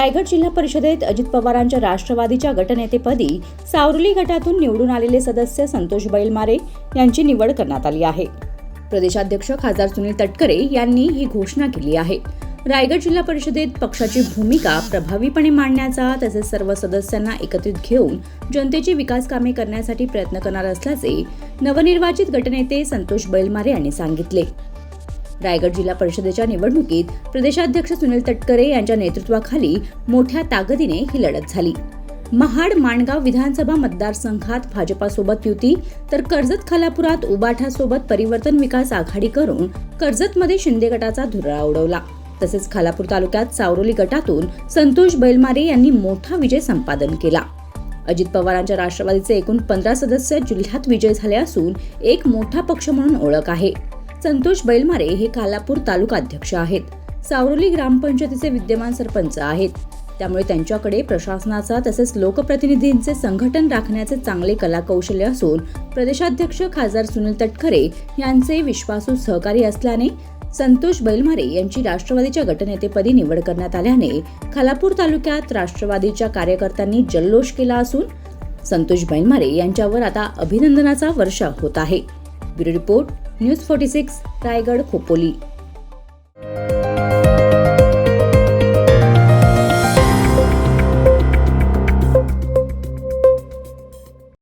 रायगड जिल्हा परिषदेत अजित पवारांच्या राष्ट्रवादीच्या गटनेतेपदी सावरोली गटातून निवडून आलेले सदस्य संतोष बैलमारे यांची निवड करण्यात आली आहे. प्रदेशाध्यक्ष खासदार सुनील तटकरे यांनी ही घोषणा केली आहे. रायगड जिल्हा परिषदेत पक्षाची भूमिका प्रभावीपणे मांडण्याचा तसेच सर्व सदस्यांना एकत्रित घेऊन जनतेची विकास कामे करण्यासाठी प्रयत्न करणार असल्याचे नवनिर्वाचित गटनेते संतोष बैलमारे यांनी सांगितले. रायगड जिल्हा परिषदेच्या निवडणुकीत प्रदेशाध्यक्ष सुनील तटकरे यांच्या नेतृत्वाखाली मोठ्या ताकदीने ही लढत झाली. महाड माणगाव विधानसभा मतदारसंघात भाजपासोबत युती तर कर्जत खालापुरात उबाठासोबत परिवर्तन विकास आघाडी करून कर्जतमध्ये शिंदे गटाचा धुरळा उडवला. तसेच खालापूर तालुक्यात सावरोली गटातून संतोष बैलमारे यांनी मोठा विजय संपादन केला. अजित पवारांच्या राष्ट्रवादीचे एकूण 15 सदस्य जिल्ह्यात विजय झाले असून एक मोठा पक्ष म्हणून ओळख आहे. संतोष बैलमारे हे खालापूर तालुका अध्यक्ष आहेत. सावरोली ग्रामपंचायतीचे विद्यमान सरपंच आहेत. त्यामुळे त्यांच्याकडे प्रशासनाचा तसेच लोकप्रतिनिधींचे संघटन राखण्याचे चांगले कलाकौशल्य असून प्रदेशाध्यक्ष खासदार सुनील तटकरे यांचे विश्वासू सहकारी असल्याने संतोष बैलमारे यांची राष्ट्रवादीच्या गटनेतेपदी निवड करण्यात आल्याने खालापूर तालुक्यात राष्ट्रवादीच्या कार्यकर्त्यांनी जल्लोष केला असून संतोष बैलमारे यांच्यावर आता अभिनंदनाचा वर्षाव होत आहे. Bureau report news 46 Raigad Khopoli.